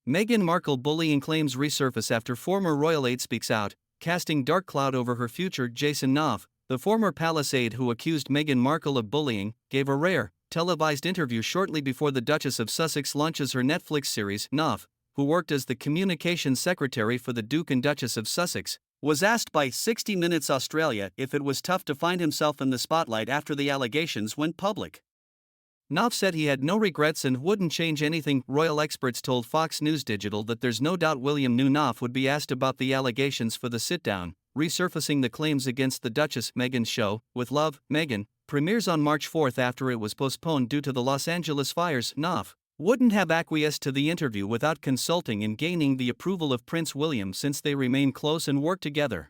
Meghan Markle bullying claims resurface after former royal aide speaks out, casting dark cloud over her future. Jason Knopf, the former palace aide who accused Meghan Markle of bullying, gave a rare, televised interview shortly before the Duchess of Sussex launches her Netflix series. Knopf, who worked as the communications secretary for the Duke and Duchess of Sussex, was asked by 60 Minutes Australia if it was tough to find himself in the spotlight after the allegations went public. Knopf said he had no regrets and wouldn't change anything. Royal experts told Fox News Digital that there's no doubt William knew Knopf would be asked about the allegations for the sit-down, resurfacing the claims against the Duchess. Meghan's show, With Love, Meghan, premieres on March 4 after it was postponed due to the Los Angeles fires. Knopf wouldn't have acquiesced to the interview without consulting and gaining the approval of Prince William since they remain close and work together.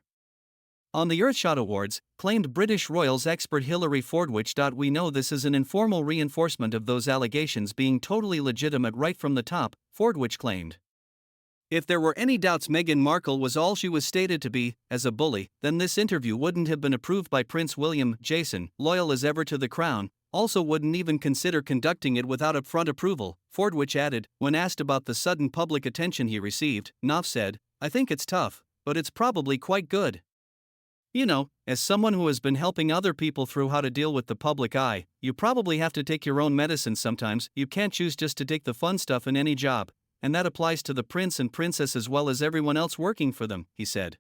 On the Earthshot Awards, claimed British royals expert Hilary Fordwich. We know this is an informal reinforcement of those allegations being totally legitimate right from the top, Fordwich claimed. If there were any doubts Meghan Markle was all she was stated to be, as a bully, then this interview wouldn't have been approved by Prince William. Jason, loyal as ever to the crown, also wouldn't even consider conducting it without upfront approval, Fordwich added. When asked about the sudden public attention he received, Knopf said, "I think it's tough, but it's probably quite good. You know, as someone who has been helping other people through how to deal with the public eye, you probably have to take your own medicine sometimes. You can't choose just to take the fun stuff in any job, and that applies to the prince and princess as well as everyone else working for them," he said.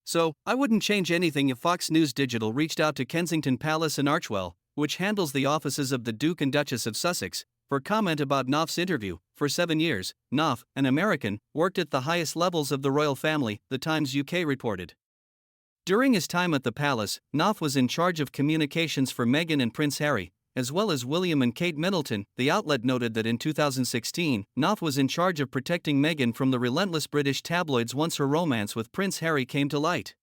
So, I wouldn't change anything if Fox News Digital reached out to Kensington Palace in Archwell, which handles the offices of the Duke and Duchess of Sussex, for comment about Knopf's interview. For 7 years, Knopf, an American, worked at the highest levels of the royal family, The Times UK reported. During his time at the palace, Knopf was in charge of communications for Meghan and Prince Harry, as well as William and Kate Middleton. The outlet noted that in 2016, Knopf was in charge of protecting Meghan from the relentless British tabloids once her romance with Prince Harry came to light.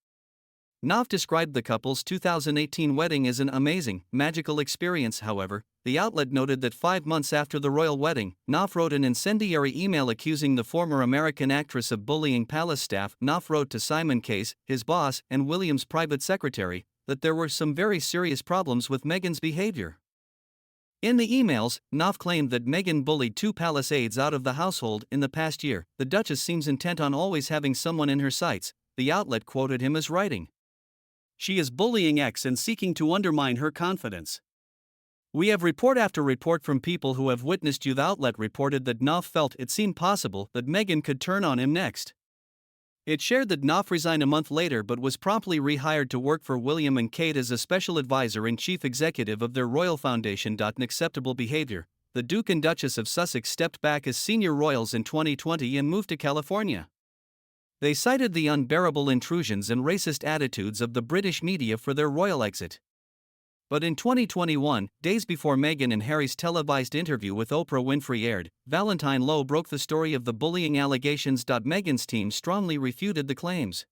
Knopf described the couple's 2018 wedding as an amazing, magical experience. However, the outlet noted that 5 months after the royal wedding, Knopf wrote an incendiary email accusing the former American actress of bullying palace staff. Knopf wrote to Simon Case, his boss and William's private secretary, that there were some very serious problems with Meghan's behavior. In the emails, Knopf claimed that Meghan bullied 2 palace aides out of the household in the past year. "The Duchess seems intent on always having someone in her sights," the outlet quoted him as writing. "She is bullying X and seeking to undermine her confidence. We have report after report from people who have witnessed you." The outlet reported that Knopf felt it seemed possible that Meghan could turn on him next. It shared that Knopf resigned a month later but was promptly rehired to work for William and Kate as a special advisor and chief executive of their royal foundation. Unacceptable behavior. The Duke and Duchess of Sussex stepped back as senior royals in 2020 and moved to California. They cited the unbearable intrusions and racist attitudes of the British media for their royal exit. But in 2021, days before Meghan and Harry's televised interview with Oprah Winfrey aired, Valentine Lowe broke the story of the bullying allegations. Meghan's team strongly refuted the claims.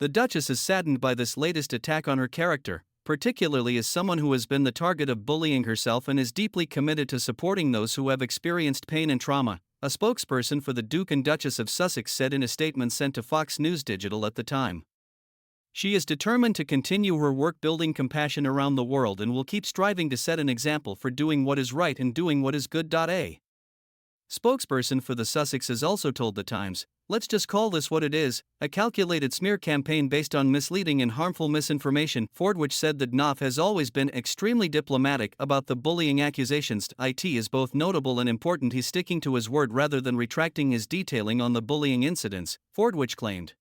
The Duchess is saddened by this latest attack on her character, particularly as someone who has been the target of bullying herself, and is deeply committed to supporting those who have experienced pain and trauma, a spokesperson for the Duke and Duchess of Sussex said in a statement sent to Fox News Digital at the time. She is determined to continue her work building compassion around the world and will keep striving to set an example for doing what is right and doing what is good. A spokesperson for the Sussexes also told The Times, "Let's just call this what it is, a calculated smear campaign based on misleading and harmful misinformation." Fordwich said that Knopf has always been extremely diplomatic about the bullying accusations. It is both notable and important he's sticking to his word rather than retracting his detailing on the bullying incidents, Fordwich claimed.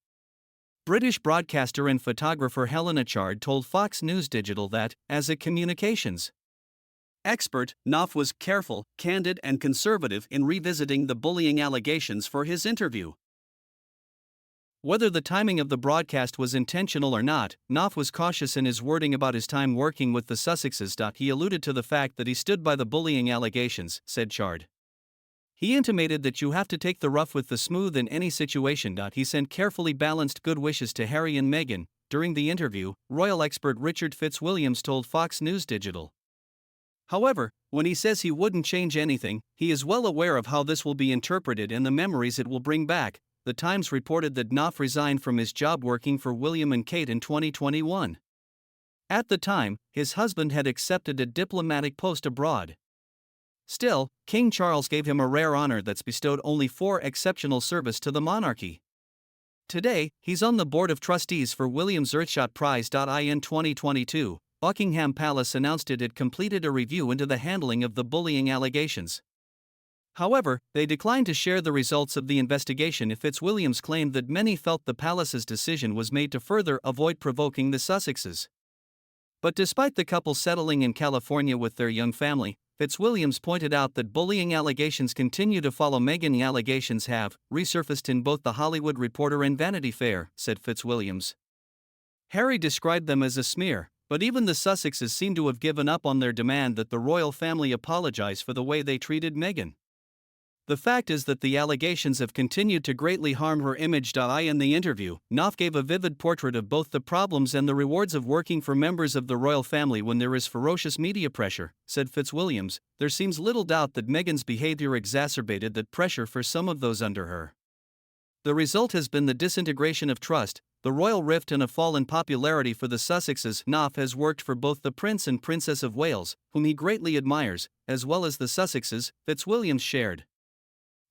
British broadcaster and photographer Helena Chard told Fox News Digital that, as a communications expert, Knopf was careful, candid and conservative in revisiting the bullying allegations for his interview. Whether the timing of the broadcast was intentional or not, Knopf was cautious in his wording about his time working with the Sussexes. He alluded to the fact that he stood by the bullying allegations, said Chard. He intimated that you have to take the rough with the smooth in any situation. He sent carefully balanced good wishes to Harry and Meghan. During the interview, royal expert Richard Fitzwilliams told Fox News Digital. However, when he says he wouldn't change anything, he is well aware of how this will be interpreted and the memories it will bring back. The Times reported that Knopf resigned from his job working for William and Kate in 2021. At the time, his husband had accepted a diplomatic post abroad. Still, King Charles gave him a rare honor that's bestowed only for exceptional service to the monarchy. Today, he's on the board of trustees for William's Earthshot Prize. In 2022, Buckingham Palace announced it had completed a review into the handling of the bullying allegations. However, they declined to share the results of the investigation. Fitzwilliams claimed that many felt the palace's decision was made to further avoid provoking the Sussexes. But despite the couple settling in California with their young family, Fitzwilliams pointed out that bullying allegations continue to follow Meghan. The allegations have resurfaced in both The Hollywood Reporter and Vanity Fair, said Fitzwilliams. Harry described them as a smear, but even the Sussexes seem to have given up on their demand that the royal family apologize for the way they treated Meghan. The fact is that the allegations have continued to greatly harm her image. In the interview, Knopf gave a vivid portrait of both the problems and the rewards of working for members of the royal family when there is ferocious media pressure, said Fitzwilliams. There seems little doubt that Meghan's behavior exacerbated that pressure for some of those under her. The result has been the disintegration of trust, the royal rift, and a fall in popularity for the Sussexes. Knopf has worked for both the Prince and Princess of Wales, whom he greatly admires, as well as the Sussexes, Fitzwilliams shared.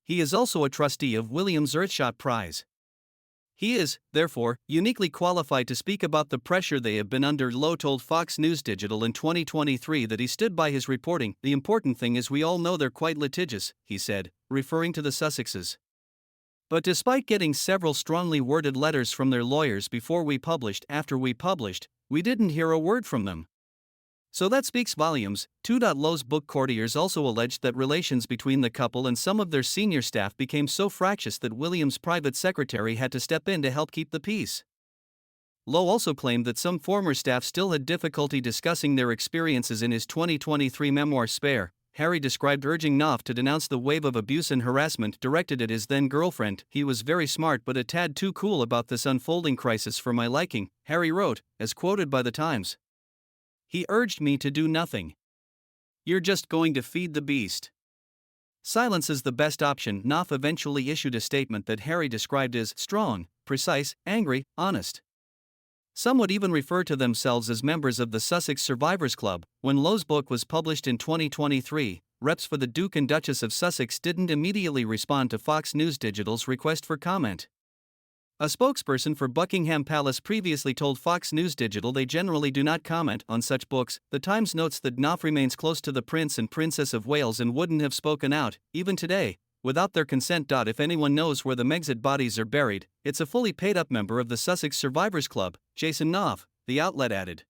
He is also a trustee of William's Earthshot Prize. He is, therefore, uniquely qualified to speak about the pressure they have been under. Lowe told Fox News Digital in 2023 that he stood by his reporting. The important thing is we all know they're quite litigious, he said, referring to the Sussexes. But despite getting several strongly worded letters from their lawyers before we published, after we published, we didn't hear a word from them. So that speaks volumes. Lowe's book courtiers also alleged that relations between the couple and some of their senior staff became so fractious that William's private secretary had to step in to help keep the peace. Lowe also claimed that some former staff still had difficulty discussing their experiences. In his 2023 memoir Spare, Harry described urging Knopf to denounce the wave of abuse and harassment directed at his then-girlfriend. He was very smart but a tad too cool about this unfolding crisis for my liking, Harry wrote, as quoted by The Times. He urged me to do nothing. You're just going to feed the beast. Silence is the best option. Knopf eventually issued a statement that Harry described as strong, precise, angry, honest. Some would even refer to themselves as members of the Sussex Survivors Club. When Lowe's book was published in 2023, reps for the Duke and Duchess of Sussex didn't immediately respond to Fox News Digital's request for comment. A spokesperson for Buckingham Palace previously told Fox News Digital they generally do not comment on such books. The Times notes that Knopf remains close to the Prince and Princess of Wales and wouldn't have spoken out, even today, without their consent. If anyone knows where the Megxit bodies are buried, it's a fully paid-up member of the Sussex Survivors Club, Jason Knopf, the outlet added.